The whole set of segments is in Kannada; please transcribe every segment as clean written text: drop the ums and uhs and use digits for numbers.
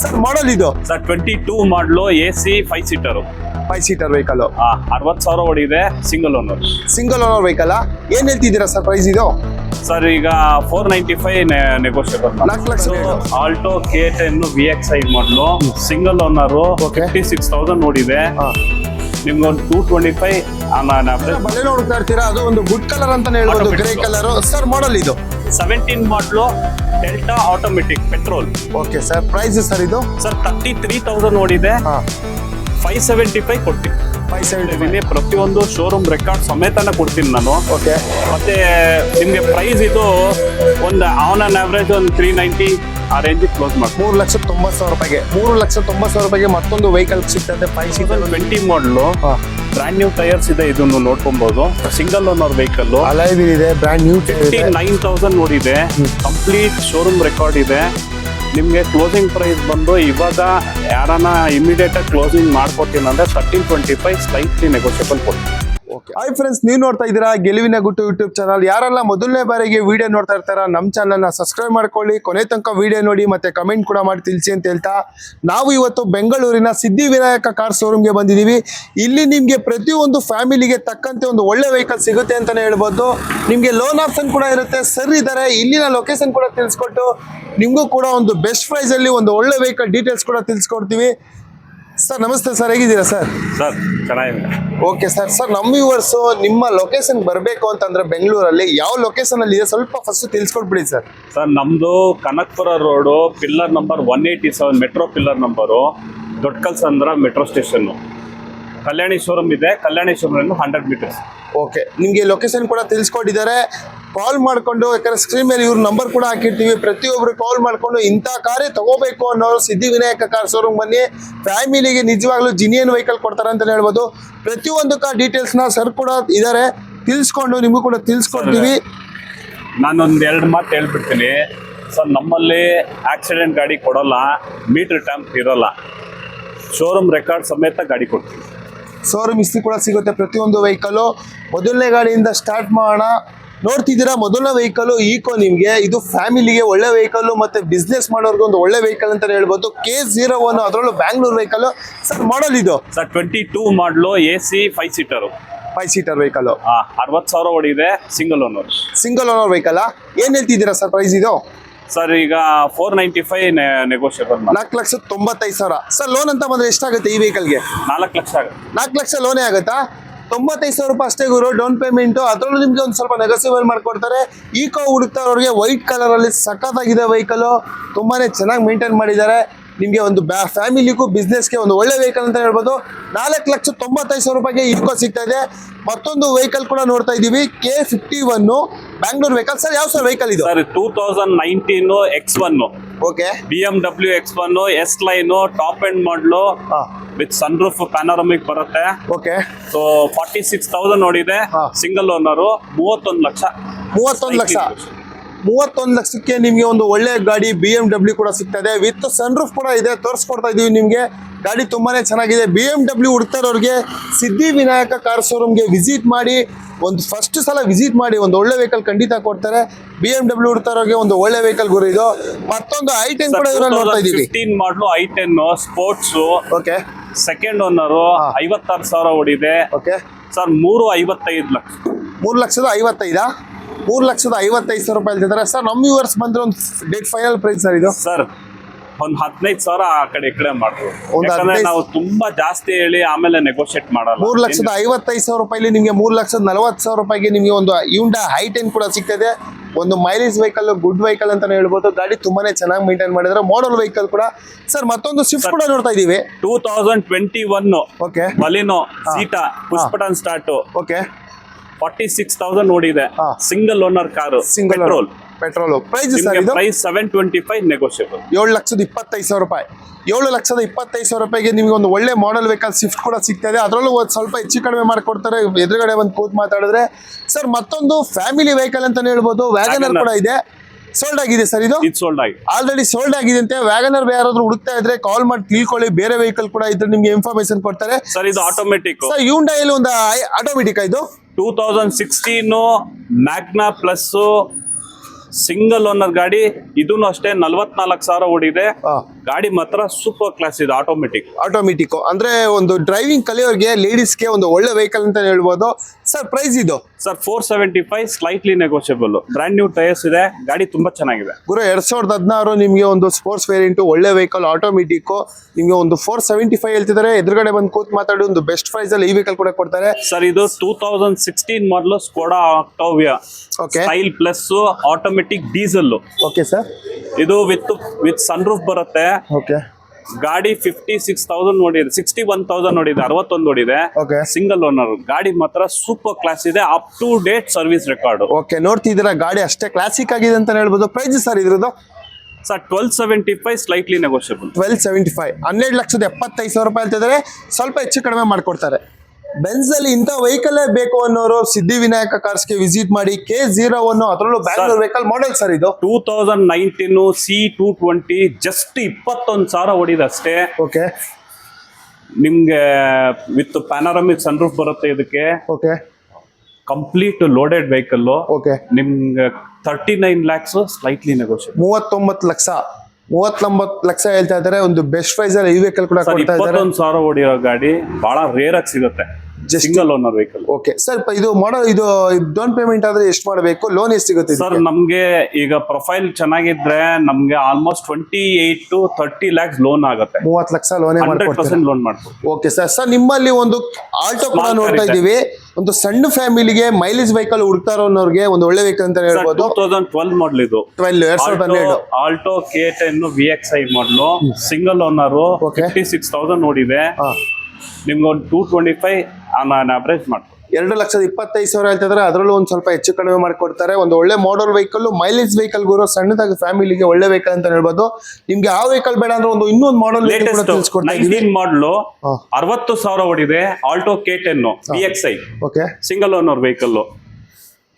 ಸರ್ ಮಾಡಲ್ ಇದು ಸರ್ 22 ಮಾಡಲು AC 5 ಸೀಟರ್ 5 ಸೀಟರ್ ವೆಹಿಕಲ್ 60,000 ಓಡಿದೆ. Single owner. Single owner vehicle ಏನ್ ಹೇಳ್ತಿದ್ದೀರಾ ಸರ್ ಪ್ರೈಸ್ ಇದು? ಸರ್ ಈಗ 495 negotiable. 4 lakh Alto K10 VXi ಮಾಡಲು ಸಿಂಗಲ್ ಓನರ್ 56,000 ಓಡಿದೆ. ನಿಮ್ಗೆ ಒಂದು 225 ಬಲೆ ನೋಡ್ತಾ ಇರ್ತೀರಾ, ಅದು ಒಂದು ಗುಡ್ ಕಲರ್ ಅಂತಾನೆ ಹೇಳ್ಬೋದು, ಗ್ರೇ ಕಲರ್. ಸರ್ ಮಾಡಲ್ ಇದು 17 model delta automatic petrol. Okay sir, price sir ಇದು ಸರ್ 33,000 ಓಡಿದೆ. 575 ಕೊಡ್ತೀನಿ. 575 ಪ್ರತಿಯೊಂದು ಶೋರೂಮ್ ರೆಕಾರ್ಡ್ ಸಮೇತನ ಕೊಡ್ತೀನಿ ನಾನು. ಓಕೆ, ಮತ್ತೆ ನಿಮ್ಗೆ ಪ್ರೈಸ್ ಇದು ಒಂದು ಆನ್ ಅನ್ ಆವರೇಜ್ ಒಂದು 390 ಆ ರೇಂಜ್ ಕ್ಲೋಸ್ ಮಾಡಿ. 3,90,000 ರೂಪಾಯಿಗೆ 3,90,000 ರೂಪಾಯಿಗೆ ಮತ್ತೊಂದು ವೆಹಿಕಲ್ ಸಿಗ್ತದೆ. 5 ಸೀಟರ್ 20 ಮಾಡಲು ಬ್ರ್ಯಾಂಡ್ ನ್ಯೂ ಟೈರ್ಸ್ ಇದೆ, ಇದನ್ನು ನೋಡ್ಕೊಬಹುದು. ಸಿಂಗಲ್ ಓನರ್ ವೆಹಿಕಲ್ ಅಲೈವ್ ಇದೆ, ಬ್ರ್ಯಾಂಡ್ ನ್ಯೂ 59,000 ನೋಡಿದೆ. ಕಂಪ್ಲೀಟ್ ಶೋರೂಮ್ ರೆಕಾರ್ಡ್ ಇದೆ. ನಿಮಗೆ ಕ್ಲೋಸಿಂಗ್ ಪ್ರೈಸ್ ಬಂದು ಇವಾಗ ಯಾರನ್ನ ಇಮಿಡಿಯೇಟ್ ಆಗಿ ಕ್ಲೋಸಿಂಗ್ ಮಾಡ್ಕೊಡ್ತೀನಿ ಅಂದ್ರೆ 1325 ಸ್ಲೈಟ್ಲಿ ನೆಗೋಷಿಯಬಲ್ ಕೊಡ್ತೀನಿ. ಓಕೆ, ಹಾಯ್ ಫ್ರೆಂಡ್ಸ್, ನೀವು ನೋಡ್ತಾ ಇದ್ದೀರಾ ಗೆಲುವಿನ ಗುಟ್ಟು ಯೂಟ್ಯೂಬ್ ಚಾನಲ್. ಯಾರೆಲ್ಲ ಮೊದಲನೇ ಬಾರಿಗೆ ವಿಡಿಯೋ ನೋಡ್ತಾ ಇರ್ತಾರ ನಮ್ಮ ಚಾನಲ್ನ ಸಬ್ಸ್ಕ್ರೈಬ್ ಮಾಡ್ಕೊಳ್ಳಿ, ಕೊನೆ ತನಕ ವಿಡಿಯೋ ನೋಡಿ ಮತ್ತೆ ಕಮೆಂಟ್ ಕೂಡ ಮಾಡಿ ತಿಳಿಸಿ ಅಂತ ಹೇಳ್ತಾ, ನಾವು ಇವತ್ತು ಬೆಂಗಳೂರಿನ ಸಿದ್ಧಿವಿನಾಯಕ ಕಾರ್ ಶೋರೂಮ್ಗೆ ಬಂದಿದ್ದೀವಿ. ಇಲ್ಲಿ ನಿಮಗೆ ಪ್ರತಿಯೊಂದು ಫ್ಯಾಮಿಲಿಗೆ ತಕ್ಕಂತೆ ಒಂದು ಒಳ್ಳೆ ವೆಹಿಕಲ್ ಸಿಗುತ್ತೆ ಅಂತಾನೆ ಹೇಳ್ಬೋದು. ನಿಮಗೆ ಲೋನ್ ಆಪ್ಷನ್ ಕೂಡ ಇರುತ್ತೆ. ಸರ್ ಇದ್ದಾರೆ, ಇಲ್ಲಿನ ಲೊಕೇಶನ್ ಕೂಡ ತಿಳಿಸ್ಕೊಟ್ಟು ನಿಮಗೂ ಕೂಡ ಒಂದು ಬೆಸ್ಟ್ ಪ್ರೈಸ್ ಅಲ್ಲಿ ಒಂದು ಒಳ್ಳೆ ವೆಹಿಕಲ್ ಡೀಟೇಲ್ಸ್ ಕೂಡ ತಿಳಿಸ್ಕೊಡ್ತೀವಿ. ಸರ್ ನಮಸ್ತೆ ಸರ್, ಹೇಗಿದ್ದೀರಾ ಸರ್? ಸರ್ ಚೆನ್ನಾಗಿದೆ. ಓಕೆ ಸರ್, ನಮ್ಮ ವ್ಯೂವರ್ಸ್ ನಿಮ್ಮ ಲೊಕೇಶನ್ ಬರಬೇಕು ಅಂತಂದ್ರೆ ಬೆಂಗಳೂರಲ್ಲಿ ಯಾವ ಲೊಕೇಶನ್ ಅಲ್ಲಿ ಇದೆ ಸ್ವಲ್ಪ ಫಸ್ಟ್ ತಿಳಿಸ್ಕೊಟ್ಬಿಡಿ ಸರ್. ಸರ್ ನಮ್ದು Kanakapura road, pillar number 187, metro pillar number, ದೊಡ್ಡ ಕಲ್ಸಂದ್ರ ಮೆಟ್ರೋ ಸ್ಟೇಷನ್. ಕಲ್ಯಾಣಿ ಶೋರೂಮ್ ಇದೆ, ಕಲ್ಯಾಣಿ ಶೋರೂಮ್ 100 ಮೀಟರ್ಸ್. ಓಕೆ, ನಿಮಗೆ ಲೊಕೇಶನ್ ಕೂಡ ತಿಳಿಸ್ಕೊಟ್ಟಿದ್ದಾರೆ. ಕಾಲ್ ಮಾಡಿಕೊಂಡು, ಯಾಕಂದ್ರೆ ಸ್ಕ್ರೀನ್ ಮೇಲೆ ಇವ್ರ ನಂಬರ್ ಕೂಡ ಹಾಕಿರ್ತೀವಿ, ಪ್ರತಿಯೊಬ್ಬರು ಕಾಲ್ ಮಾಡಿಕೊಂಡು ಇಂಥ ಕಾರೇ ತಗೋಬೇಕು ಅನ್ನೋರು ಸಿದ್ಧಿವಿನಾಯಕ ಕಾರ್ ಶೋರೂಮ್ ಬನ್ನಿ. ಫ್ಯಾಮಿಲಿಗೆ ನಿಜವಾಗ್ಲೂ ಜಿನಿಯನ್ ವೆಹಿಕಲ್ ಕೊಡ್ತಾರೆ ಅಂತ ಹೇಳ್ಬೋದು. ಪ್ರತಿಯೊಂದು ಕಾರ್ ಡೀಟೇಲ್ಸ್ನ ಸರ್ ಕೂಡ ಇದ್ದಾರೆ, ತಿಳಿಸ್ಕೊಂಡು ನಿಮಗೂ ಕೂಡ ತಿಳಿಸ್ಕೊಡ್ತೀವಿ. ನಾನೊಂದು 2 ಮಾತು ಹೇಳ್ಬಿಡ್ತೀನಿ ಸರ್. ನಮ್ಮಲ್ಲಿ ಆಕ್ಸಿಡೆಂಟ್ ಗಾಡಿ ಕೊಡೋಲ್ಲ, ಮೀಟರ್ ಟ್ಯಾಂಪ್ ಇರೋಲ್ಲ, ಶೋರೂಮ್ ರೆಕಾರ್ಡ್ ಸಮೇತ ಗಾಡಿ ಕೊಡ್ತೀವಿ. ಶೋರೂಮ್ ಹಿಸ್ಟ್ರಿ ಕೂಡ ಸಿಗುತ್ತೆ ಪ್ರತಿಯೊಂದು ವೆಹಿಕಲ್. ಮೊದಲನೇ ಗಾಡಿಯಿಂದ ಸ್ಟಾರ್ಟ್ ಮಾಡೋಣ. ನೋಡ್ತಿದ್ದೀರಾ, ಮೊದಲನೇ ವೆಹಿಕಲ್ ಈಕೋ. ನಿಮಗೆ ಇದು ಫ್ಯಾಮಿಲಿಗೆ ಒಳ್ಳೆ ವೆಹಿಕಲ್ ಮತ್ತೆ ಬಿಸ್ನೆಸ್ ಮಾಡೋರ್ಗೆ ಒಂದು ಒಳ್ಳೆ ವೆಹಿಕಲ್ ಅಂತ ಹೇಳ್ಬೋದು. K01, ಅದರಲ್ಲೂ ಬ್ಯಾಂಗ್ಳೂರ್ ವೆಹಿಕಲ್. ಸರ್ ಮಾಡಲ್ ಇದು ಸರ್ 22 ಮಾಡಲು AC 5 ಸೀಟರ್ 5 ಸೀಟರ್ ವೆಹಿಕಲ್ 60,000 ಓಡಿದೆ. Single owner. Single owner vehicle ಏನ್ ಹೇಳ್ತಿದ್ದೀರಾ ಸರ್ ಪ್ರೈಸ್ ಇದು? ಸರ್ ಈಗ 495 ನೆಗೋಷಿಯಬಲ್. 4,95,000. ಸರ್ ಲೋನ್ ಅಂತ ಬಂದ್ರೆ ಎಷ್ಟಾಗುತ್ತೆ ಈ ವೆಹಿಕಲ್ಗೆ? 4 ಲಕ್ಷ ಆಗುತ್ತೆ. 4 ಲಕ್ಷ ಲೋನೇ ಆಗುತ್ತಾ? 95,000 ರೂಪಾಯಿ ಅಷ್ಟೇ ಗುರು ಡೌನ್ ಪೇಮೆಂಟು. ಅದರಲ್ಲೂ ನಿಮ್ಗೆ ಒಂದು ಸ್ವಲ್ಪ ನೆಗೋಸಿಯಬಲ್ ಮಾಡ್ಕೊಡ್ತಾರೆ. ಈಕೋ ಹುಡುಕ್ತಾರವ್ರಿಗೆ ವೈಟ್ ಕಲರ್ ಅಲ್ಲಿ ಸಖತ್ತಾಗಿದೆ ವೆಹಿಕಲ್, ತುಂಬಾನೇ ಚೆನ್ನಾಗಿ ಮೇಂಟೈನ್ ಮಾಡಿದ್ದಾರೆ. ನಿಮಗೆ ಒಂದು ಫ್ಯಾಮಿಲಿಗೂ ಬಿಸ್ನೆಸ್ಗೆ ಒಂದು ಒಳ್ಳೆ ವೆಹಿಕಲ್ ಅಂತ ಹೇಳ್ಬೋದು. 4,95,000 ರೂಪಾಯಿಗೆ ಈಕೋ ಸಿಗ್ತಾ ಇದೆ. ಮತ್ತೊಂದು ವೆಹಿಕಲ್ ಕೂಡ ನೋಡ್ತಾ ಇದೀವಿ, K51 ಬ್ಯಾಂಗ್ಳೂರ್ ವೆಹಿಕಲ್. ಸರ್ ಯಾವ ಸರ್ ವೆಹಿಕಲ್ ಇದು? Sir 2019 X1. Okay, BMW X1 S line top end ಮಾಡಲು ವಿತ್ ಸನ್ ರೂಫ್ ಪ್ಯಾನೋರಮಿಕ್ ಬರುತ್ತೆ. ಓಕೆ, ಸೊ 46,000 ನೋಡಿದೆ. Single owner 31 lakh. 31 ಲಕ್ಷ. 31 ಲಕ್ಷಕ್ಕೆ ನಿಮಗೆ ಒಂದು ಒಳ್ಳೆ ಗಾಡಿ BMW ಕೂಡ ಸಿಗ್ತದೆ, ವಿತ್ ಸನ್ ರೂಫ್ ಕೂಡ ಇದೆ. ತೋರಿಸ್ಕೊಡ್ತಾ ಇದೀವಿ ನಿಮಗೆ. ಗಾಡಿ ತುಂಬಾನೇ ಚೆನ್ನಾಗಿದೆ. BMW ಹುಡುಕ್ತಾ ಇರೋರಿಗೆ ಸಿದ್ಧಿವಿನಾಯಕ ಕಾರ್ ಶೋರೂಮ್ಗೆ ವಿಸಿಟ್ ಮಾಡಿ, ಒಂದು ಫಸ್ಟ್ ಸಲ ವಿಸಿಟ್ ಮಾಡಿ, ಒಂದು ಒಳ್ಳೆ ವೆಹಿಕಲ್ ಖಂಡಿತ ಕೊಡ್ತಾರೆ. BMW ಹುಡುಕ್ತಾ ಇರೋರಿಗೆ ಒಂದು ಒಳ್ಳೆ ವೆಹಿಕಲ್ ಗುರು ಇದು. ಮತ್ತೊಂದು i10 ಕೂಡ ಇದ್ರಲ್ಲಿ ನೋಡ್ತಾ ಇದೀವಿ. 15 ಮಾಡಲು i10 sports. Okay, second owner 56,000 ಓಡಿದೆ. Okay sir 355 lakh. 3,55,000. 3,55,000 ರೂಪಾಯಿ ಹೇಳ್ತಿದ್ದಾರೆ. ಸರ್ ನಮ್ಮ ವ್ಯೂವರ್ಸ್ ಬಂದ್ರೆ ಒಂದು ಡೇಟ್ ಫೈನಲ್ ಪ್ರೈಸ್ ಸರ್ ಇದು? ಸರ್ ಒಂದು 15,000 ಆ ಕಡೆ ಈ ಕಡೆ ಮಾಡ್ಬೋದು. ಒಂದು ಯಾಕಂದ್ರೆ 15,000 ನಾವು ತುಂಬಾ ಜಾಸ್ತಿ ಹೇಳಿ ಆಮೇಲೆ ನೆಗೋಷಿಯೇಟ್ ಮಾಡಲ್ಲ. 3,55,000 ರೂಪಾಯಿಲಿ ನಿಮಗೆ 3,40,000 ರೂಪಾಯಿಗೆ ನಿಮಗೆ ಒಂದು Hyundai i10 ಕೂಡ ಸಿಗ್ತದೆ. ಒಂದು ಮೈಲೇಜ್ ವೆಹಿಕಲ್, ಗುಡ್ ವೆಹಿಕಲ್ ಅಂತಾನೆ ಹೇಳ್ಬೋದು. ಗಾಡಿ ತುಂಬಾನೇ ಚೆನ್ನಾಗಿ ಮೇಂಟೈನ್ ಮಾಡಿದ್ರೆ, ಮಾಡಲ್ ವೆಹಿಕಲ್ ಕೂಡ. ಸರ್ ಮತ್ತೊಂದು ಸ್ವಿಫ್ಟ್ ಕೂಡ ನೋಡ್ತಾ ಇದೀವಿ, 2021 okay, Baleno Zeta push button start. Okay, 46,000 ನೋಡಿದೆ. Single owner car, single petrol. Price sir ಇದು? Price 725 negotiable. 7,25,000 ರೂಪಾಯಿ. 7,25,000 ರೂಪಾಯಿಗೆ ನಿಮಗೆ ಒಂದು ಒಳ್ಳೆ ಮಾಡೆಲ್ ವೆಹಿಕಲ್ ಸ್ವಿಫ್ಟ್ ಕೂಡ ಸಿಗ್ತದೆ. ಅದರಲ್ಲೂ ಒಂದು ಸ್ವಲ್ಪ ಹೆಚ್ಚು ಕಡಿಮೆ ಮಾಡಿಕೊಡ್ತಾರೆ ಎದುರುಗಡೆ ಒಂದು ಕೂತ್ ಮಾತಾಡಿದ್ರೆ. ಸರ್ ಮತ್ತೊಂದು ಫ್ಯಾಮಿಲಿ ವೆಹಿಕಲ್ ಅಂತಾನೆ ಹೇಳ್ಬೋದು, ವ್ಯಾಗನರ್ ಕೂಡ ಇದೆ. ಸೋಲ್ಡ್ ಆಗಿದೆ ಸರ್ ಇದು? ಸೋಲ್ಡ್ ಆಗಿದೆ, ಆಲ್ರೆಡಿ ಸೋಲ್ಡ್ ಆಗಿದೆ ಅಂತೆ. ವ್ಯಾಗನರ್ ಯಾರಾದ್ರೂ ಹುಡುಕ್ತಾ ಇದ್ರೆ ಕಾಲ್ ಮಾಡಿ ತಿಳ್ಕೊಳ್ಳಿ. ಬೇರೆ ವೆಹಿಕಲ್ ಕೂಡ ಇದ್ರೆ ನಿಮ್ಗೆ ಇನ್ಫಾರ್ಮೇಶನ್ ಕೊಡ್ತಾರೆ. ಸರ್ ಇದು ಆಟೋಮೆಟಿಕ್. ಸರ್ Hyundai ಅಲ್ಲಿ ಒಂದು ಆಟೋಮೆಟಿಕ್ ಇದು 2016 ಮ್ಯಾಗ್ನಾ ಪ್ಲಸ್ ಸಿಂಗಲ್ ಓನರ್ ಗಾಡಿ. ಇದೂ ಅಷ್ಟೇ 44,000 ಓಡಿದೆ. ಗಾಡಿ ಮಾತ್ರ ಸೂಪರ್ ಕ್ಲಾಸ್ ಇದೆ, ಆಟೋಮೆಟಿಕ್ ಅಂದ್ರೆ ಒಂದು ಡ್ರೈವಿಂಗ್ ಕಲಿಯೋರ್ಗೆ ಲೇಡೀಸ್ಗೆ ಒಂದು ಒಳ್ಳೆ ವೆಹಿಕಲ್ ಅಂತ ಹೇಳ್ಬೋದು. ಸರ್ ಪ್ರೈಸ್ ಇದು sir 475 slightly negotiable, brand new tyres ಇದೆ, ಗಾಡಿ ತುಂಬಾ ಚೆನ್ನಾಗಿದೆ ಗುರು. 2016 ನಿಮಗೆ ಒಂದು ಸ್ಪೋರ್ಟ್ಸ್ ವೇರಿಯಂಟ್ ಒಳ್ಳೆ ವೆಹಿಕಲ್ ಆಟೋಮೆಟಿಕ್ ನಿಮಗೆ ಒಂದು 475 ಹೇಳ್ತಿದ್ದಾರೆ. ಎದುರುಗಡೆ ಬಂದು ಕೂತ್ ಮಾತಾಡಿ ಒಂದು ಬೆಸ್ಟ್ ಪ್ರೈಸ್ ಅಲ್ಲಿ ಈ ವೆಹಿಕಲ್ ಕೂಡ ಕೊಡ್ತಾರೆ. ಸರ್ ಇದು 2016 model Skoda Octavia style plus automatic diesel. Okay sir, ಇದು ವಿತ್ ಸನ್ ರೂಫ್ ಬರುತ್ತೆ. ಓಕೆ ಗಾಡಿ 56,000 ನೋಡಿದೆ, 61,000 ನೋಡಿದೆ, 61 ನೋಡಿದೆ. ಓಕೆ ಸಿಂಗಲ್ ಓನರ್ ಗಾಡಿ ಮಾತ್ರ ಸೂಪರ್ ಕ್ಲಾಸ್ ಇದೆ, up to date service record. Okay ನೋಡ್ತಿದ್ದೀರಾ, ಗಾಡಿ ಅಷ್ಟೇ ಕ್ಲಾಸಿಕ್ ಆಗಿದೆ ಅಂತ ಹೇಳ್ಬೋದು. ಪ್ರೈಸ್ ಸರ್ ಇದ್ರದ್ದು ಸರ್ 1275 ಸ್ಲೈಟ್ಲಿ ನೆಗೋಷಿಯಬಲ್. 1275 12,75,000 ರೂಪಾಯಿ ಹೇಳ್ತಿದ್ದಾರೆ. ಸ್ವಲ್ಪ ಹೆಚ್ಚು ಕಡಿಮೆ ಮಾಡ್ಕೊಡ್ತಾರೆ. ಬೆನ್ಸ್ ಅಲ್ಲಿ ಇಂಥ ವೆಹಿಕಲ್ ಬೇಕು ಅನ್ನೋರು ಸಿದ್ಧಿವಿನಾಯಕ ಕಾರ್ಸ್ಗೆ ವಿಸಿಟ್ ಮಾಡಿ. K01 ಅದರಲ್ಲೂ ಬ್ಯಾಂಗ್ಳೂರ್ ವೆಹಿಕಲ್ ಮಾಡೆಲ್ ಸರ್ ಇದು 2019 C220 ಜಸ್ಟ್ 21,000 ಓಡಿದೆ ಅಷ್ಟೇ. ಓಕೆ ನಿಮ್ಗೆ ವಿತ್ ಪ್ಯಾನರಾಮಿಕ್ ಸನ್ ರೂಫ್ ಬರುತ್ತೆ ಇದಕ್ಕೆ. Okay complete loaded vehicle. Okay ನಿಮ್ಗೆ 39 lakhs ಸ್ಲೈಟ್ಲಿ ನೆಗೋಷಿಯಬಲ್. 39 ಲಕ್ಷ ಹೇಳ್ತಾ ಇದ್ದಾರೆ. ಒಂದು ಬೆಸ್ಟ್ ಪ್ರೈಸ್ ಅಲ್ಲಿ ಈ ವೆಹಿಕಲ್ ಕೂಡ ಕೊಡ್ತಾ ಇದ್ದಾರೆ. 21,000 ಓಡಿರೋ ಗಾಡಿ ಬಹಳ ರೇರ್ ಆಗಿ ಸಿಗುತ್ತೆ, single owner vehicle. Okay sir, ಇದು ಮಾಡೋ ಇದು ಡೌನ್ ಪೇಮೆಂಟ್ ಆದ್ರೆ ಎಷ್ಟು ಮಾಡಬೇಕು, ಲೋನ್ ಎಷ್ಟು ಸಿಗುತ್ತೆ ಸರ್? ನಮ್ಗೆ ಈಗ ಪ್ರೊಫೈಲ್ ಚೆನ್ನಾಗಿದ್ರೆ ನಮ್ಗೆ ಆಲ್ಮೋಸ್ಟ್ 28 to 30 lakhs ಲೋನ್ ಆಗುತ್ತೆ. 30 ಲಕ್ಷ ಲೋನ್ 100% ಲೋನ್ ಮಾಡ್ತೀವಿ. Okay sir. ಸರ್ ನಿಮ್ಮಲ್ಲಿ ಒಂದು ಆಲ್ಟೋ ಕೂಡ ನೋಡ್ತಾ ಇದೀವಿ. ಒಂದು ಸಣ್ಣ ಫ್ಯಾಮಿಲಿಗೆ ಮೈಲೇಜ್ ವೆಹಿಕಲ್ ಹುಡುಕ್ತಾ ಇರೋರಿಗೆ ಒಂದು ಒಳ್ಳೆ ವೆಹಿಕಲ್ ಅಂತ ಹೇಳ್ಬೋದು. 2012 ಮಾಡಲ್ ಇದು. 2012 ಆಲ್ಟೋ K10 VXI ಮಾಡಲು, ಸಿಂಗಲ್ ಓನರ್, 56,000 ನೋಡಿದೆ. ನಿಮ್ಗೆ ಒಂದು 225 ಆನ್ ಅವರೇಜ್ ಮಾಡ್ತೀವಿ. 2,25,000 ಹೇಳ್ತಿದ್ರೆ ಅದರಲ್ಲೂ ಒಂದು ಸ್ವಲ್ಪ ಹೆಚ್ಚು ಕಡಿಮೆ ಮಾಡಿಕೊಡ್ತಾರೆ. ಒಂದು ಒಳ್ಳೆ ಮಾಡಲ್ ವೆಹಿಕಲ್, ಮೈಲೇಜ್ ವೆಹಿಕಲ್ ಗುರು, ಸಣ್ಣದಾಗಿ ಫ್ಯಾಮಿಲಿಗೆ ಒಳ್ಳೆ ವೆಹಿಕಲ್ ಅಂತ ಹೇಳ್ಬೋದು. ನಿಮ್ಗೆ ಯಾವ ವೆಹಿಕಲ್ ಬೇಡ ಅಂದ್ರೆ ಇನ್ನೊಂದು ಮಾಡಲ್ ತಿಳಿಸ್ಕೊಡ್ತಾ ಇದ್ದೀವಿ. ಮಾಡಲು 60,000 ಓಡಿದೆ, Alto K10 VXI. Okay single owner vehicle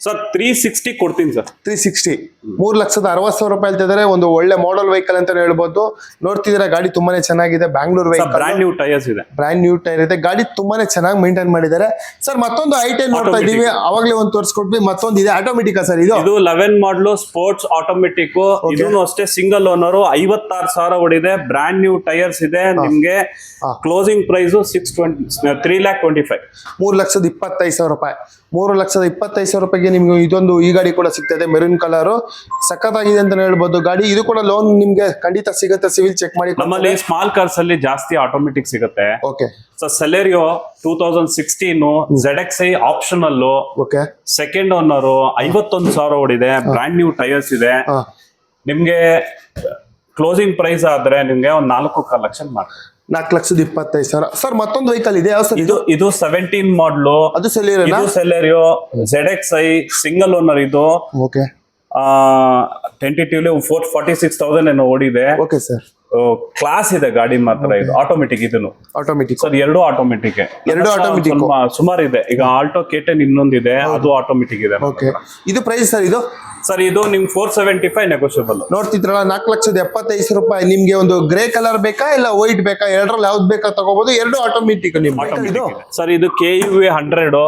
sir 360 ಕೊಡ್ತೀನಿ ಸರ್. 360 3,60,000 ರೂಪಾಯಿ ಹೇಳ್ತಿದ್ದಾರೆ. ಒಂದು ಒಳ್ಳೆ ಮಾಡಲ್ ವೆಹಿಕಲ್ ಅಂತ ಹೇಳ್ಬೋದು. ನೋಡ್ತಿದ್ರೆ ಗಾಡಿ ತುಂಬಾನೇ ಚೆನ್ನಾಗಿದೆ, Bangalore vehicle, brand new tyres ಇದೆ, ಬ್ರ್ಯಾಂಡ್ ನ್ಯೂ ಟೈರ್ ಇದೆ. ಗಾಡಿ ತುಂಬಾನೇ ಚೆನ್ನಾಗಿ ಮೇಂಟೈನ್ ಮಾಡಿದ್ದಾರೆ. ಸರ್ ಮತ್ತೊಂದು i10 ನೋಡ್ತಾ ಇದೀವಿ, ಅವಾಗಲೇ ಒಂದು ತೋರಿಸ್ಕೊಟ್ವಿ. ಮತ್ತೊಂದು ಇದೆ ಆಟೋಮೆಟಿಕ್ ಸರ್ ಇದು 11 ಮಾಡಲು ಸ್ಪೋರ್ಟ್ಸ್ ಆಟೋಮೆಟಿಕ್. ಇದನ್ನು ಅಷ್ಟೇ ಸಿಂಗಲ್ ಓನರ್, 56,000 ಓಡಿದೆ, ಬ್ರ್ಯಾಂಡ್ ನ್ಯೂ ಟೈರ್ಸ್ ಇದೆ. ನಿಮ್ಗೆ ಕ್ಲೋಸಿಂಗ್ ಪ್ರೈಸ್ 3,25,000. 3,25,000 ರೂಪಾಯಿ. 3,25,000 ರೂಪಾಯಿಗೆ ನಿಮ್ಗೆ ಇದೊಂದು ಈ ಗಾಡಿ ಕೂಡ ಸಿಗ್ತದೆ, ಮೆರೂನ್ ಕಲರ್, ಸಖತ್ತಾಗಿದೆ ಅಂತ ಹೇಳ್ಬೋದು ಗಾಡಿ. ಇದು ಕೂಡ ಲೋನ್ ನಿಮ್ಗೆ ಖಂಡಿತ ಸಿಗುತ್ತೆ, ಸಿವಿಲ್ ಚೆಕ್ ಮಾಡಿ. ನಮ್ಮಲ್ಲಿ ಸ್ಮಾಲ್ ಕಾರ್ಸ್ ಅಲ್ಲಿ ಜಾಸ್ತಿ ಆಟೋಮೆಟಿಕ್ ಸಿಗುತ್ತೆ. Okay sir Celerio 2016 ZXi optional. Okay second owner, 51,000 ಓಡಿದೆ, ಬ್ರ್ಯಾಂಡ್ ನ್ಯೂ ಟೈರ್ಸ್ ಇದೆ. ನಿಮ್ಗೆ ಕ್ಲೋಸಿಂಗ್ ಪ್ರೈಸ್ ಆದ್ರೆ ನಿಮ್ಗೆ ಒಂದು 4.25 ಲಕ್ಷ ಮಾಡ್ತೀವಿ. 4,25,000. ಸರ್ ಮತ್ತೊಂದು ವೆಹಿಕಲ್ ಇದೆ, ಯಾವ ಸರ್ ಇದು 17 ಮಾಡಲು, ಅದು ಸೆಲೆರಿಯೋ ZXi ಸಿಂಗಲ್ ಓನರ್. ಇದು ಓಕೆ ಟೆಂಟೇಟಿವ್ಲಿ 46,000 ಏನೋ ಓಡಿದೆ. ಓಕೆ ಸರ್, ಕ್ಲಾಸ್ ಇದೆ ಗಾಡಿ ಮಾತ್ರ. ಇದು ಆಟೋಮೆಟಿಕ್, ಇದನ್ನು ಆಟೋಮೆಟಿಕ್ ಸರ್, ಎರಡು ಆಟೋಮೆಟಿಕ್ ಸುಮಾರು ಇದೆ. ಈಗ ಆಲ್ಟೋ K10 ಇನ್ನೊಂದಿದೆ, ಅದು ಆಟೋಮೆಟಿಕ್ ಇದೆ. ಓಕೆ ಇದು ಪ್ರೈಸ್ ಸರ್ ಇದು? ಸರ್ ಇದು ನಿಮ್ಗೆ 475 ನೆಗೋಷಿಯಬಲ್. ನೋಡ್ತಿದ್ರಲ್ಲ, 4,75,000 ರೂಪಾಯಿ. ನಿಮ್ಗೆ ಒಂದು ಗ್ರೇ ಕಲರ್ ಬೇಕಾ ಇಲ್ಲ ವೈಟ್ ಬೇಕಾ, ಎರಡರಲ್ಲಿ ಯಾವ್ದು ಬೇಕಾ ತಗೋಬಹುದು. ಎರಡು ಆಟೋಮೆಟಿಕ್ ನಿಮ್ಗೆ. ಸರ್ ಇದು KUV 100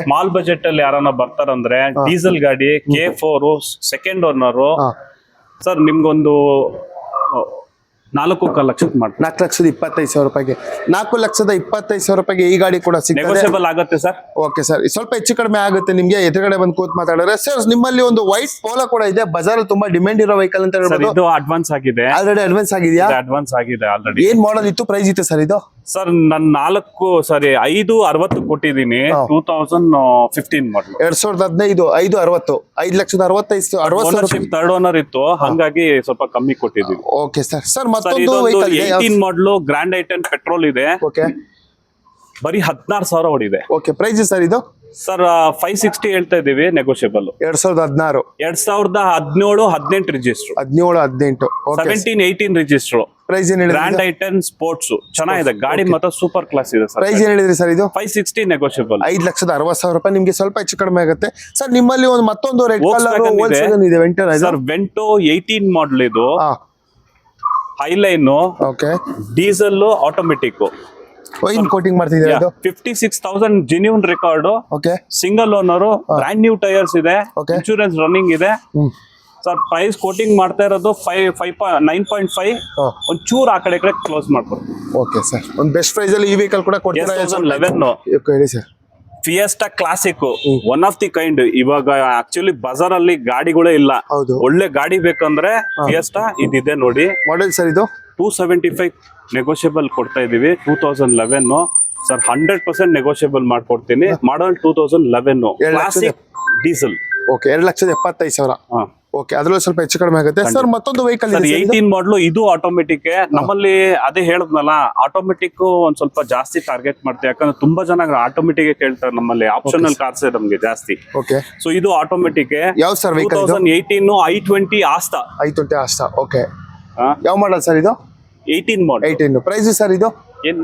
ಸ್ಮಾಲ್ ಬಜೆಟ್ ಅಲ್ಲಿ ಯಾರನ್ನ ಬರ್ತಾರಂದ್ರೆ ಡೀಸೆಲ್ ಗಾಡಿ, K4 ಸೆಕೆಂಡ್ ಓನರ್. ಸರ್ ನಿಮ್ಗೊಂದು 4.25 ಲಕ್ಷಕ್ಕೆ ಮಾಡ್ತೀವಿ. 4,25,000 ರೂಪಾಯಿಗೆ. 4,25,000 ರೂಪಾಯಿಗೆ ಈ ಗಾಡಿ ಕೂಡ ಸಿಗ್ತದೆ, ನೆಗೋಷಿಯಬಲ್ ಆಗುತ್ತೆ ಸರ್. ಓಕೆ ಸರ್, ಸ್ವಲ್ಪ ಹೆಚ್ಚು ಕಡಿಮೆ ಆಗುತ್ತೆ ನಿಮ್ಗೆ. ಎದುರುಗಡೆ ಬಂದು ಕೂತ್ ಮಾತಾಡಿದ್ರೆ. ಸರ್ ನಿಮ್ಮಲ್ಲಿ ಒಂದು ವೈಟ್ ಪೋಲೋ ಕೂಡ ಇದೆ, ಬಜಾರ್ ತುಂಬಾ ಡಿಮ್ಯಾಂಡ್ ಇರೋ ವೆಹಿಕಲ್ ಅಂತ ಹೇಳ್ಬೋದು. ಇದು ಅಡ್ವಾನ್ಸ್ ಆಗಿದೆ, ಆಲ್ರೆಡಿ ಅಡ್ವಾನ್ಸ್ ಆಗಿದೆಯಾ? ಅಡ್ವಾನ್ಸ್ ಆಗಿದೆ ಆಲ್ರೆಡಿ. ಏನ್ ಮಾಡಲ್ ಇತ್ತು, ಪ್ರೈಸ್ ಇತ್ತು ಸರ್ ಇದು? ಸರ್ ನಾನು 5,60 ಕೊಟ್ಟಿದ್ದೀನಿ. 2015 ಮಾಡಲ್, 2015, 5,60, 5,65,000. ಥರ್ಡ್ ಓನರ್ ಇತ್ತು, ಹಂಗಾಗಿ ಸ್ವಲ್ಪ ಕಮ್ಮಿ ಕೊಟ್ಟಿದ್ದೀವಿ. Okay sir. ಸರ್ ಮತ್ತೊಂದು ವೆಹಿಕಲ್ 18 ಮಾಡಲು ಗ್ರ್ಯಾಂಡ್ ಐಟನ್ ಪೆಟ್ರೋಲ್ ಇದೆ. ಓಕೆ ಬರೀ 16,000 ಓಡಿದೆ. ಓಕೆ ಪ್ರೈಸ್ ಸರ್ ಇದು? ಸರ್ 560 ಹೇಳ್ತಾ ಇದೀವಿ, ನೆಗೋಷಿಯಬಲ್. 2016, 2017, 18 register, 17, 18, 17-18 register. ಪ್ರೈಸ್ ಏನ್ ಹೇಳಿದ್ರಿ? ಗ್ರ್ಯಾಂಡ್ ಐಟನ್ ಸ್ಪೋರ್ಟ್ಸ್ ಚೆನ್ನಾಗಿದೆ ಗಾಡಿ, ಮಾತ್ರ ಸೂಪರ್ ಕ್ಲಾಸ್ ಇದೆ ಸರ್. ಪ್ರೈಸ್ ಏನ್ ಹೇಳಿದ್ರಿ ಸರ್ ಇದು? 560 ನೆಗೋಷಿಯಬಲ್. 5,60,000 ರೂಪಾಯಿ. ನಿಮ್ಗೆ ಸ್ವಲ್ಪ ಹೆಚ್ಚು ಕಡಿಮೆ ಆಗುತ್ತೆ. ಸರ್ ನಿಮ್ಮಲ್ಲಿ ಒಂದು ಮತ್ತೊಂದು ರೆಡ್ ಕಲರ್ ಇದೆ, ವೆಂಟೋ. ಸರ್ ವೆಂಟೋ 18 ಮಾಡಲ್ ಇದು, ಹೈಲೈನ್, ಓಕೆ ಡೀಸೆಲ್ ಆಟೋಮೆಟಿಕ್. ವೈನ್ ಕೋಟಿಂಗ್ ಮಾಡ್ತಿದ್ದೀರಾ ಇದು? 56,000 genuine record. Okay single owner, brand new tyres ಇದೆ, ಇನ್ಶೂರೆನ್ಸ್ ರನ್ನಿಂಗ್ ಇದೆ. ಸರ್ ಪ್ರೈಸ್ ಕೋಟಿಂಗ್ ಮಾಡ್ತಾ ಇರೋದು 9.5 ಒಂಚೂರು ಆ ಕಡೆ ಕ್ಲೋಸ್ ಮಾಡ್ಕೊಡ್ತೀವಿ. ಓಕೆ ಸರ್, ಒಂದು ಬೆಸ್ಟ್ ಪ್ರೈಸ್ ಅಲ್ಲಿ ಈ ವೆಹಿಕಲ್ ಕೂಡ ಕೊಡ್ತೀರಾ? 2011 ಹೇಳಿ sir. Fiesta classic, one of the kind. ಇವಾಗ ಆಕ್ಚುಲಿ ಬಜಾರ್ ಅಲ್ಲಿ ಗಾಡಿಗಳೇ ಇಲ್ಲ. ಹೌದು. ಒಳ್ಳೆ ಗಾಡಿ ಬೇಕಂದ್ರೆ ಫಿಯೆಸ್ಟಾ ಇದಿದೆ ನೋಡಿ. ಮಾಡೆಲ್ ಸರ್ ಇದು 275 ನೆಗೋಷಿಯಬಲ್ ಕೊಡ್ತಾ ಇದೀವಿ. 2011 ಸರ್ 100% ನೆಗೋಷಿಯಬಲ್ ಮಾಡ್ಕೊಡ್ತೀನಿ. ಮಾಡಲ್ 2011 ಕ್ಲಾಸಿಕ್ ಡೀಸೆಲ್. ಓಕೆ, 2,75,000. ಓಕೆ, ಅದ್ರಲ್ಲಿ ಸ್ವಲ್ಪ ಹೆಚ್ಚು ಕಡಿಮೆ ಆಗುತ್ತೆ ಸರ್. ಮತ್ತೊಂದು ವೆಹಿಕಲ್ 18 ಮಾಡಲು, ಇದು ಆಟೋಮೆಟಿಕ್. ನಮ್ಮಲ್ಲಿ ಅದೇ ಹೇಳದ್ನಲ್ಲ, ಆಟೋಮೆಟಿಕ್ ಒಂದ್ ಸ್ವಲ್ಪ ಜಾಸ್ತಿ ಟಾರ್ಗೆಟ್ ಮಾಡ್ತೀವಿ. ಯಾಕಂದ್ರೆ ತುಂಬಾ ಜನ ಆಟೋಮೆಟಿಕ್ ಕೇಳ್ತಾರೆ. ನಮ್ಮಲ್ಲಿ ಆಪ್ಷನಲ್ ಕಾರ್ಸ್ ನಮ್ಗೆ ಜಾಸ್ತಿ. ಓಕೆ, ಸೊ ಇದು ಆಟೋಮೆಟಿಕ್. ಯಾವ sir vehicle? 2018 i20 Asta. i20 Asta. Okay, ಯಾವ ಮಾಡಲ್ ಸರ್ ಇದು? 18 ಮಾಡಲ್. 18. ಪ್ರೈಸ್ ಸರ್ ಇದು ಏನ್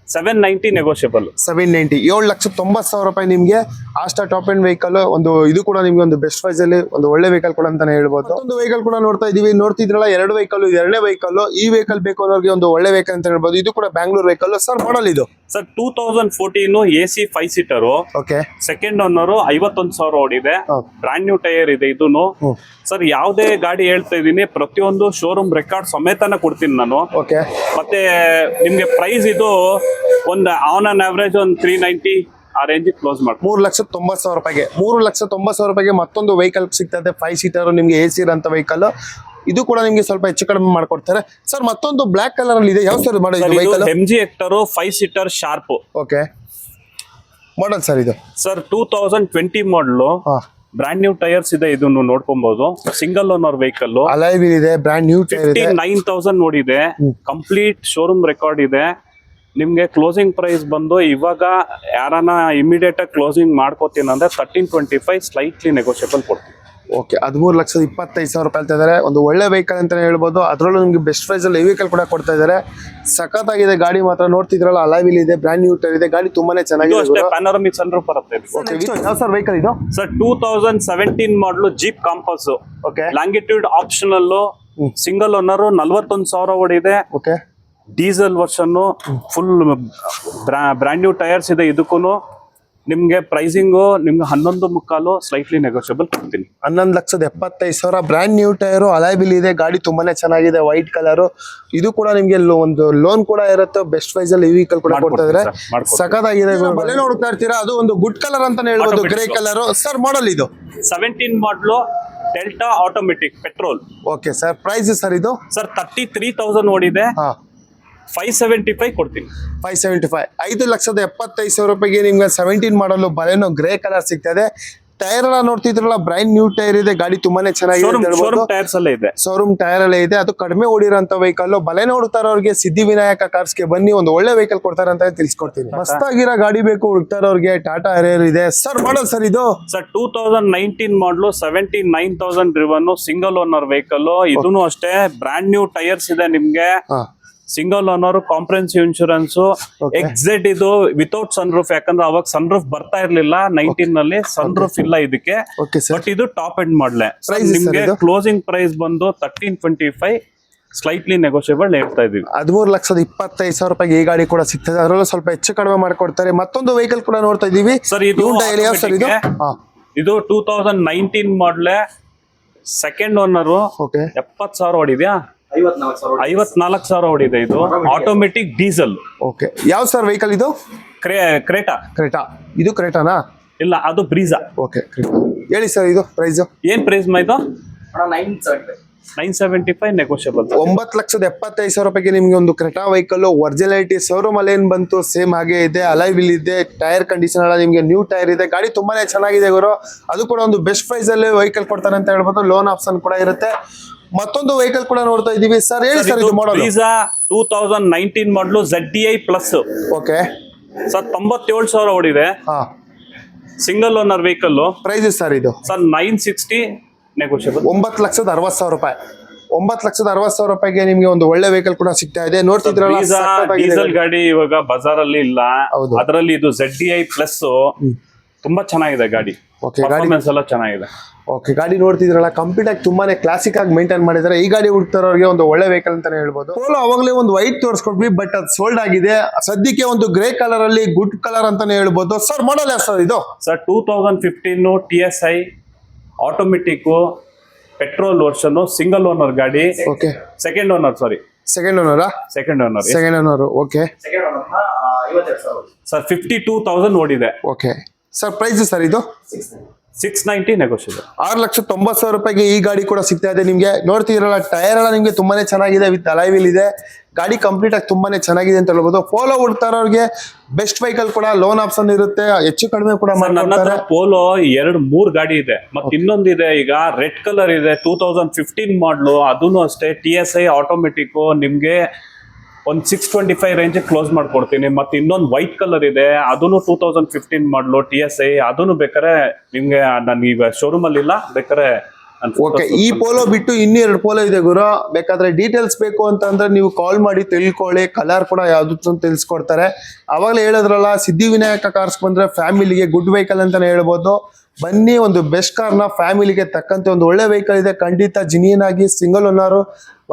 790 ನೆಗೋಷಿಯಬಲ್. 790, 7,90,000 ರೂಪಾಯಿ ನಿಮ್ಗೆ ಆಸ್ಟಾ ಟಾಪ್ ಎಂಡ್ ವೆಹಿಕಲ್. ಒಂದು ಇದು ಕೂಡ ನಿಮ್ಗೆ ಒಂದು ಬೆಸ್ಟ್ ಪ್ರೈಸ್ ಅಲ್ಲಿ ಒಂದು ಒಳ್ಳೆ ವೆಹಿಕಲ್ ಕೂಡ ಅಂತಾನೆ ಹೇಳ್ಬೋದು. ಒಂದು ವೆಹಿಕಲ್ ಕೂಡ ನೋಡ್ತಾ ಇದೀವಿ. ನೋಡ್ತಿದ್ರಲ್ಲ, 2 ವೆಹಿಕಲ್, ಎರಡನೇ ವೆಹಿಕಲ್. ಈ ವೆಹಿಕಲ್ ಬೇಕು ಅನ್ನೋರಿಗೆ ಒಂದು ಒಳ್ಳೆ ವೆಹಿಕಲ್ ಅಂತ ಹೇಳ್ಬೋದು. ಇದು ಕೂಡ ಬ್ಯಾಂಗ್ಳೂರ್ ವೆಹಿಕಲ್ ಸರ್. ಮಾಡಲ್ ಇದು sir 2014 AC 5 seater. Okay, second owner, 51,000 ಓಡಿದೆ. ಬ್ರಾಂಡ್ ನ್ಯೂ ಟೈರ್ ಇದೆ ಇದೂನು. ಸರ್ ಯಾವ್ದೇ ಗಾಡಿ ಹೇಳ್ತಾ ಇದೀನಿ, ಪ್ರತಿಯೊಂದು ಶೋರೂಮ್ ರೆಕಾರ್ಡ್ ಸಮೇತನ ಕೊಡ್ತೀನಿ ನಾನು. ಓಕೆ, ಮತ್ತೆ ನಿಮ್ಗೆ ಪ್ರೈಸ್ ಇದು ಒಂದು ಆನ್ ಅನ್ ಅವರೇಜ್ ಒಂದು 390 ಆ ರೇಂಜ್ ಕ್ಲೋಸ್ ಮಾಡಿ 3,90,000 ರೂಪಾಯಿಗೆ. 3,90,000 ರೂಪಾಯಿಗೆ ಮತ್ತೊಂದು ವೆಹಿಕಲ್ ಸಿಗ್ತದೆ. 5 ಸೀಟರ್ ನಿಮ್ಗೆ AC ಇರೋಂಥ ವೆಹಿಕಲ್. ಇದು ಕೂಡ ನಿಮ್ಗೆ ಸ್ವಲ್ಪ ಹೆಚ್ಚು ಕಡಿಮೆ ಮಾಡ್ಕೊಡ್ತಾರೆ ಸರ್. ಮತ್ತೊಂದು ಬ್ಲಾಕ್ ಕಲರ್ ಅಲ್ಲಿ ಇದೆ. ಯಾವ ಸರ್ ಮಾಡಲ್ ಇದು vehicle? MG Hector 5 seater sharp. Okay, model sir ಇದು ಸರ್ 2020 ಮಾಡಲು. ಬ್ರಾಂಡ್ ನ್ಯೂ ಟೈರ್ಸ್ ಇದೆ, ಇದನ್ನು ನೋಡ್ಕೊಬಹುದು. Single owner vehicle, alloy wheel ಇದೆ, ಬ್ರಾಂಡ್ ನ್ಯೂ ಟೈರ್ ಇದೆ. 59,000 ನೋಡಿದೆ. ಕಂಪ್ಲೀಟ್ ಶೋರೂಮ್ ರೆಕಾರ್ಡ್ ಇದೆ. ನಿಮ್ಗೆ ಕ್ಲೋಸಿಂಗ್ ಪ್ರೈಸ್ ಬಂದು ಇವಾಗ ಯಾರನ್ನ ಇಮಿಡಿಯೇಟ್ ಆಗಿ ಕ್ಲೋಸಿಂಗ್ ಮಾಡ್ಕೋತೀನಿ ಅಂದ್ರೆ 1325 ಸ್ಲೈಟ್ಲಿ ನೆಗೋಷಿಯಬಲ್ ಕೊಡ್ತೀನಿ. ಓಕೆ, 13,25,000 ರೂಪಾಯಿ ಹೇಳ್ತಾ ಇದ್ದಾರೆ. ಒಂದು ಒಳ್ಳೆ ವೆಹಿಕಲ್ ಅಂತಾನೆ ಹೇಳ್ಬೋದು. ಅದರಲ್ಲೂ ನಿಮ್ಗೆ ಬೆಸ್ಟ್ ಪ್ರೈಸ್ ಅಲ್ಲಿ ವೆಹಿಕಲ್ ಕೂಡ ಕೊಡ್ತಾ ಇದ್ದಾರೆ. ಸಖತ್ತಾಗಿದೆ ಗಾಡಿ ಮಾತ್ರ. ನೋಡ್ತಿದ್ರಲ್ಲ, ಅಲಾಯ್ ವೀಲ್ ಇದೆ, ಬ್ರಾಂಡ್ ನ್ಯೂ ಟೈರ್ ಇದೆ. ಗಾಡಿ ತುಂಬಾನೇ ಚೆನ್ನಾಗಿದೆ. ಪ್ಯಾನೋರಮಿಕ್ ಸನ್ರೂಫ್ ಬರುತ್ತೆ. ಯಾವ ಸರ್ ವೆಹಿಕಲ್ ಇದು? ಸರ್ 2017 ಮಾಡಲು jeep compass. Okay, longitude optional, single owner, 41,000 ಓಡಿದೆ. Okay, diesel version, full brand new tyres ಇದೆ. ಇದಕ್ಕೂ ನಿಮ್ಗೆ ಪ್ರೈಸಿಂಗು ನಿಮ್ಗೆ 11.25 ಸ್ಲೈಟ್ಲಿ ನೆಗೋಷಿಯಬಲ್ ಕೊಡ್ತೀನಿ. 11,75,000 brand new tyre, alloy wheel ಇದೆ. ಗಾಡಿ ತುಂಬಾನೇ ಚೆನ್ನಾಗಿದೆ, ವೈಟ್ ಕಲರ್. ಇದು ಕೂಡ ನಿಮ್ಗೆ ಒಂದು ಲೋನ್ ಕೂಡ ಇರುತ್ತೆ. ಬೆಸ್ಟ್ ಪ್ರೈಸ್ ಅಲ್ಲಿ ವೆಹಿಕಲ್ ಕೂಡ ಕೊಡ್ತಾ ಇದ್ದಾರೆ. ಸಖತ್ತಾಗಿದೆ. ಬಲೆ ನೋಡ್ತಾ ಇರ್ತೀರಾ, ಅದು ಒಂದು ಗುಡ್ ಕಲರ್ ಅಂತಾನೆ ಹೇಳ್ಬೋದು, ಗ್ರೇ ಕಲರ್ ಸರ್. ಮಾಡಲ್ ಇದು 17 model delta automatic petrol. Okay sir, price sir ಇದು? ಸರ್ 33,000 ಓಡಿದೆ. 575 ಕೊಡ್ತೀನಿ. 575, 5,75,000 ರೂಪಾಯಿಗೆ ನಿಮ್ಗೆ 17 ಮಾಡಲು ಬಲೆನೋ ಗ್ರೇ ಕಲರ್ ಸಿಗ್ತದೆ. ಟೈರ್ ಎಲ್ಲ ನೋಡ್ತಿದ್ರಲ್ಲ, ಬ್ರೈನ್ ನ್ಯೂ ಟೈರ್ ಇದೆ. ಗಾಡಿ ತುಂಬಾನೇ ಚೆನ್ನಾಗಿದೆ. ಟೈರ್ಸ್ ಅಲ್ಲೇ ಇದೆ, ಶೋರೂಮ್ ಟೈರ್ ಅಲ್ಲೇ ಇದೆ. ಅದು ಕಡಿಮೆ ಓಡಿರೋಂಥ ವೆಹಿಕಲ್. ಬಲೆ ನೋಡ್ತಾರವ್ರಿಗೆ ಸಿದ್ಧಿವಿನಾಯಕ ಕಾರ್ಸ್ಗೆ ಬನ್ನಿ, ಒಂದು ಒಳ್ಳೆ ವೆಹಿಕಲ್ ಕೊಡ್ತಾರೆ ಅಂತ ತಿಳಿಸ್ಕೊಡ್ತೀನಿ. ಮಸ್ತಾಗಿರೋ ಗಾಡಿ ಬೇಕು ಹುಡುಕ್ತಾರವ್ರಿಗೆ ಟಾಟಾ ಹರಿಯರ್ ಇದೆ ಸರ್. ಮಾಡಲ್ ಸರ್ ಇದು? ಸರ್ 2019 ಮಾಡಲು 79,000 ಡ್ರಿವನ್, ಸಿಂಗಲ್ ಓನರ್ ವೆಹಿಕಲ್. ಇದೂ ಅಷ್ಟೇ ಬ್ರಾಂಡ್ ನ್ಯೂ ಟೈರ್ಸ್ ಇದೆ ನಿಮ್ಗೆ. Single owner, comprehensive insurance. XZ ಇದು ವಿತೌಟ್ ಸನ್ ರೂಫ್. ಯಾಕಂದ್ರೆ ಅವಾಗ ಸನ್ ರೂಫ್ ಬರ್ತಾ ಇರ್ಲಿಲ್ಲ 19 ನಲ್ಲಿ. ಸನ್ ರೂಫ್ ಇಲ್ಲ ಇದಕ್ಕೆ. ಬಟ್ ಇದು ಟಾಪ್ ಎಂಡ್ ಮಾಡ್ಲೆ. ನಿಮ್ಗೆ ಕ್ಲೋಸಿಂಗ್ ಪ್ರೈಸ್ ಬಂದು 1325 ಸ್ಲೈಟ್ಲಿ ನೆಗೋಷಿಯಬಲ್ ಹೇಳ್ತಾ ಇದೀವಿ. 13,25,000 ರೂಪಾಯಿಗೆ ಈ ಗಾಡಿ ಕೂಡ ಸಿಗ್ತದೆ. ಅದರಲ್ಲೂ ಸ್ವಲ್ಪ ಹೆಚ್ಚು ಕಡಿಮೆ ಮಾಡ್ಕೊಡ್ತಾರೆ. ಮತ್ತೊಂದು ವೆಹಿಕಲ್ ಕೂಡ ನೋಡ್ತಾ ಇದೀವಿ ಸರ್. ಇದು 2019 ಮಾಡ್ಲೆ, ಸೆಕೆಂಡ್ ಓನರ್. 70,000 ಓಡಿದ್ಯಾ? 54,000 ಓಡಿದೆ. ಇದು ಆಟೋಮೆಟಿಕ್ ಡೀಸೆಲ್. ಓಕೆ, ಯಾವ ಸರ್ ವೆಹಿಕಲ್ ಇದು? ಕ್ರೇಟಾ. ಇದು ಕ್ರೇಟಾನಾ? ಇಲ್ಲ, ಅದು ಬ್ರೀಜಾ. ಓಕೆ, ಹೇಳಿ ಸರ್ ಇದು ಪ್ರೈಸ್ ಏನ್ ಪ್ರೈಸ್ ಇದು? 975 ನೆಗೋಷಿಯಬಲ್. 9,75,000 ರೂಪಾಯಿಗೆ ನಿಮ್ಗೆ ಒಂದು ಕ್ರೆಟಾ ವೆಹಿಕಲ್. ಒರಿಜಿನಾಲಿಟಿ ಶೋರೂಮ್ ಅಲ್ಲಿ ಏನ್ ಬಂತು ಸೇಮ್ ಹಾಗೆ ಇದೆ. ಅಲಾಯ್ ವೀಲ್ ಇದೆ, ಟೈರ್ ಕಂಡೀಷನ್ ಎಲ್ಲ ನಿಮ್ಗೆ ನ್ಯೂ ಟೈರ್ ಇದೆ. ಗಾಡಿ ತುಂಬಾನೇ ಚೆನ್ನಾಗಿದೆ ಗುರು. ಅದು ಕೂಡ ಒಂದು ಬೆಸ್ಟ್ ಪ್ರೈಸ್ ಅಲ್ಲಿ ವೆಹಿಕಲ್ ಕೊಡ್ತಾರೆ ಅಂತ ಹೇಳ್ಬೋದು. ಲೋನ್ ಆಪ್ಷನ್ ಕೂಡ ಇರುತ್ತೆ. ಮತ್ತೊಂದು ವೆಹಿಕಲ್ ಕೂಡ ನೋಡ್ತಾ ಇದೀವಿ ಸರ್. ಹೇಳಿ ಸರ್ ಇದು ಮಾಡಲ್? ಬ್ರೀಜಾ 2019 ಮಾಡಲು ZDI ಪ್ಲಸ್. ಓಕೆ ಸರ್ 97,000 ಓಡಿದೆ. Single owner vehicle. Price sir ಇದು? Sir 960 negotiable. 9,60,000 ರೂಪಾಯಿ. 9,60,000 ರೂಪಾಯಿಗೆ ನಿಮ್ಗೆ ಒಂದು ಒಳ್ಳೆ ವೆಹಿಕಲ್ ಕೂಡ ಸಿಗ್ತಾ ಇದೆ. ನೋಡ್ತಿದ್ರಲ್ಲ, ಡೀಸೆಲ್ ಗಾಡಿ ಇವಾಗ ಬಜಾರ್ ಅಲ್ಲಿ ಇಲ್ಲ. ಅದರಲ್ಲಿ ಇದು ZDI ಪ್ಲಸ್ ತುಂಬಾ ಚೆನ್ನಾಗಿದೆ ಗಾಡಿ. ಪರ್ಫಾರ್ಮೆನ್ಸ್ ಎಲ್ಲ ಚೆನ್ನಾಗಿದೆ. ಓಕೆ, ಗಾಡಿ ನೋಡ್ತಿದ್ರಲ್ಲ, ಕಂಪ್ಲೀಟ್ ಆಗಿ ತುಂಬಾನೇ ಕ್ಲಾಸಿಕ್ ಆಗಿ ಮೇಂಟೈನ್ ಮಾಡಿದ್ದಾರೆ. ಈ ಗಾಡಿ ಹುಡುಕ್ತಾರವ್ರಿಗೆ ಒಂದು ಒಳ್ಳೆ ವೆಹಿಕಲ್ ಅಂತಾನೆ ಹೇಳ್ಬೋದು. ಪೋಲೋ ಅವಾಗಲೇ ಒಂದು ವೈಟ್ ತೋರಿಸ್ಕೊಟ್ವಿ, ಬಟ್ ಅದು ಸೋಲ್ಡ್ ಆಗಿದೆ. ಸದ್ಯಕ್ಕೆ ಒಂದು ಗ್ರೇ ಕಲರ್ ಅಲ್ಲಿ ಗುಡ್ ಕಲರ್ ಅಂತಾನೆ ಹೇಳ್ಬೋದು. ಸರ್ ಮಾಡಲ್ ಯಾವ ಸರ್ ಇದು? Sir 2015 TSI automatic. Petrol version single owner ಗಾಡಿ, ಓಕೆ ಸೆಕೆಂಡ್ ಓನರ್ ಸೆಕೆಂಡ್ ಓನರಾ? ಸೆಕೆಂಡ್ ಓನರ್ ಓಕೆ ಸರ್ 52,000 ಓಡಿದೆ. ಓಕೆ ಸರ್, ಪ್ರೈಸ್ ಸರ್ ಇದು 690 ನೆಗೋಷಿಯಬಲ್. 6,90,000 ರೂಪಾಯಿಗೆ ಈ ಗಾಡಿ ಕೂಡ ಸಿಗ್ತಾ ಇದೆ ನಿಮಗೆ. ನೋಡ್ತಿರಲ್ಲ, ಟೈರ್ ಎಲ್ಲ ನಿಮಗೆ ತುಂಬಾನೇ ಚೆನ್ನಾಗಿದೆ, ವಿತ್ ಅಲಾಯ್ ವೀಲ್ ಇದೆ. ಗಾಡಿ ಕಂಪ್ಲೀಟ್ ಆಗಿ ತುಂಬಾನೇ ಚೆನ್ನಾಗಿದೆ ಅಂತ ಹೇಳ್ಬೋದು. ಪೋಲೋ ಹುಡ್ತಾರವ್ರಿಗೆ ಬೆಸ್ಟ್ ವೆಹಿಕಲ್ ಕೂಡ ಲೋನ್ ಆಪ್ಷನ್ ಇರುತ್ತೆ, ಹೆಚ್ಚು ಕಡಿಮೆ ಕೂಡ ನನ್ನ ಹತ್ರ ಪೋಲೋ 2-3 ಗಾಡಿ ಇದೆ. ಮತ್ತೆ ಇನ್ನೊಂದಿದೆ ಈಗ ರೆಡ್ ಕಲರ್ ಇದೆ, 2015 ಮಾಡ್ಲು, ಅದೂ ಅಷ್ಟೇ TSI ಆಟೋಮೆಟಿಕ್. ನಿಮ್ಗೆ ಒಂದು 625 ರೇಂಜ್ ಕ್ಲೋಸ್ ಮಾಡ್ಕೊಡ್ತೀನಿ. ಮತ್ತೆ ಇನ್ನೊಂದು ವೈಟ್ ಕಲರ್ ಇದೆ, ಅದನ್ನು 2015 ಮಾಡ್ಲು TSI, ಅದನ್ನು ಬೇಕಾರೆ ನಿಮ್ಗೆ ನಾನು ಈಗ ಶೋರೂಮ್ ಅಲ್ಲಿ ಇಲ್ಲ, ಬೇಕಾರೆ ಓಕೆ. ಈ ಪೋಲೋ ಬಿಟ್ಟು ಇನ್ನೂ 2 ಪೋಲೋ ಇದೆ ಗುರು. ಬೇಕಾದ್ರೆ ಡೀಟೇಲ್ಸ್ ಬೇಕು ಅಂತಂದ್ರೆ ನೀವು ಕಾಲ್ ಮಾಡಿ ತಿಳ್ಕೊಳ್ಳಿ. ಕಲರ್ ಕೂಡ ಯಾವ್ದು ತಿಳಿಸ್ಕೊಡ್ತಾರೆ. ಅವಾಗಲೇ ಹೇಳಿದ್ರಲ್ಲ, ಸಿದ್ಧಿವಿನಾಯಕ ಕಾರ್ಸ್ ಬಂದ್ರೆ ಫ್ಯಾಮಿಲಿಗೆ ಗುಡ್ ವೆಹಿಕಲ್ ಅಂತಾನೆ ಹೇಳ್ಬೋದು. ಬನ್ನಿ, ಒಂದು ಬೆಸ್ಟ್ ಕಾರ್ನ ಫ್ಯಾಮಿಲಿಗೆ ತಕ್ಕಂತೆ ಒಂದು ಒಳ್ಳೆ ವೆಹಿಕಲ್ ಇದೆ. ಖಂಡಿತ ಜಿನಿಯನ್ ಆಗಿ ಸಿಂಗಲ್ ಓನರ್,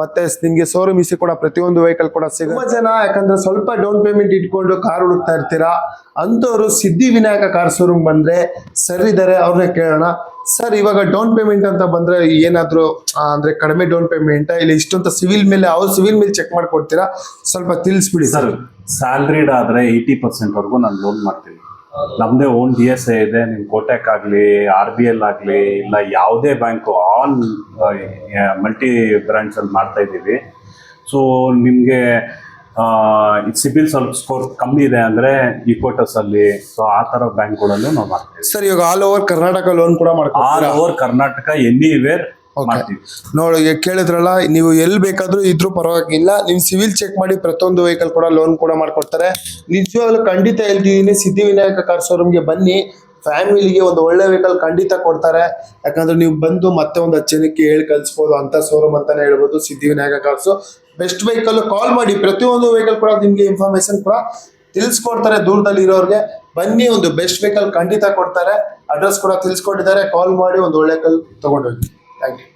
ಮತ್ತೆ ನಿಮ್ಗೆ ಶೋರೂಮ್ ಇಸಿ ಕೂಡ ಪ್ರತಿಯೊಂದು ವೆಹಿಕಲ್ ಕೂಡ ಸಿಗುತ್ತೆ. ತುಂಬಾ ಜನ ಯಾಕಂದ್ರೆ ಸ್ವಲ್ಪ ಡೌನ್ ಪೇಮೆಂಟ್ ಇಟ್ಕೊಂಡು ಕಾರ್ ಹುಡುಕ್ತಾ ಇರ್ತೀರಾ, ಅಂತವ್ರು ಸಿದ್ಧಿವಿನಾಯಕ ಕಾರ್ ಶೋರೂಮ್ ಬಂದ್ರೆ ಸರ್ ಇದಾರೆ, ಅವ್ರನ್ನ ಕೇಳೋಣ. ಸರ್, ಇವಾಗ ಡೌನ್ ಪೇಮೆಂಟ್ ಅಂತ ಬಂದ್ರೆ ಏನಾದ್ರು ಅಂದ್ರೆ ಕಡಿಮೆ ಡೌನ್ ಪೇಮೆಂಟ್ ಇಲ್ಲ ಇಷ್ಟೊಂತ ಸಿವಿಲ್ ಮೇಲೆ, ಅವ್ರು ಸಿವಿಲ್ ಮೇಲೆ ಚೆಕ್ ಮಾಡ್ಕೊಡ್ತೀರಾ? ಸ್ವಲ್ಪ ತಿಳಿಸ್ಬಿಡಿ ಸರ್. ಸ್ಯಾಲ್ರಿಡ್ ಆದ್ರೆ 80% ವರೆಗೂ ನಾನು ಲೋನ್ ಮಾಡ್ತೀನಿ. ನಮ್ದೇ ಓನ್ DSI ಇದೆ. ನಿಮ್ ಕೋಟಕ್ ಆಗ್ಲಿ, RBL ಆಗ್ಲಿ, ಇಲ್ಲ ಯಾವುದೇ ಬ್ಯಾಂಕು, ಆಲ್ ಮಲ್ಟಿ ಬ್ರಾಂಚ್ ಅಲ್ಲಿ ಮಾಡ್ತಾ ಇದ್ದೀವಿ. ಸೊ ನಿಮ್ಗೆ ಸಿಬಿಲ್ ಸ್ವಲ್ಪ ಸ್ಕೋರ್ ಕಮ್ಮಿ ಇದೆ ಅಂದ್ರೆ ಈಕ್ವಟಸ್ ಅಲ್ಲಿ, ಸೊ ಆ ತರ ಬ್ಯಾಂಕ್ಗಳಲ್ಲೂ ನಾವು ಮಾಡ್ತೀವಿ. ಸರ್, ಇವಾಗ ಆಲ್ ಓವರ್ ಕರ್ನಾಟಕ ಲೋನ್ ಕೂಡ ಮಾಡ್ತೀವಿ. ಆಲ್ ಓವರ್ ಕರ್ನಾಟಕ ಎನಿವೇರ್ ಮಾಡ್ತೀವಿ. ನೋಡಿ, ಕೇಳಿದ್ರಲ್ಲ, ನೀವು ಎಲ್ಲಿ ಬೇಕಾದ್ರೂ ಇದ್ರೂ ಪರವಾಗಿಲ್ಲ, ನೀವು ಸಿವಿಲ್ ಚೆಕ್ ಮಾಡಿ ಪ್ರತಿಯೊಂದು ವೆಹಿಕಲ್ ಕೂಡ ಲೋನ್ ಕೂಡ ಮಾಡ್ಕೊಡ್ತಾರೆ. ನಿಜವಾಗ್ಲೂ ಖಂಡಿತ ಹೇಳ್ತಿದ್ದೀನಿ, ಸಿದ್ಧಿವಿನಾಯಕ ಕಾರ್ ಶೋರೂಮ್ಗೆ ಬನ್ನಿ. ಫ್ಯಾಮಿಲಿಗೆ ಒಂದು ಒಳ್ಳೆ ವೆಹಿಕಲ್ ಖಂಡಿತ ಕೊಡ್ತಾರೆ. ಯಾಕಂದ್ರೆ ನೀವು ಬಂದು ಮತ್ತೆ ಒಂದು 10 ಜನಕ್ಕೆ ಹೇಳಿ ಕಳಿಸ್ಬೋದು ಅಂತ ಶೋರೂಮ್ ಅಂತಾನೆ ಹೇಳ್ಬೋದು ಸಿದ್ಧಿವಿನಾಯಕ ಕಾರ್ಸ್. ಬೆಸ್ಟ್ ವೆಹಿಕಲ್ ಕಾಲ್ ಮಾಡಿ, ಪ್ರತಿಯೊಂದು ವೆಹಿಕಲ್ ಕೂಡ ನಿಮ್ಗೆ ಇನ್ಫಾರ್ಮೇಶನ್ ಕೂಡ ತಿಳಿಸ್ಕೊಡ್ತಾರೆ. ದೂರದಲ್ಲಿ ಇರೋರಿಗೆ ಬನ್ನಿ, ಒಂದು ಬೆಸ್ಟ್ ವೆಹಿಕಲ್ ಖಂಡಿತ ಕೊಡ್ತಾರೆ. ಅಡ್ರೆಸ್ ಕೂಡ ತಿಳಿಸ್ಕೊಟ್ಟಿದ್ದಾರೆ. ಕಾಲ್ ಮಾಡಿ ಒಂದು ಒಳ್ಳೆ ವೆಹಿಕಲ್ ತಗೊಂಡೋಗಿ. Thank you.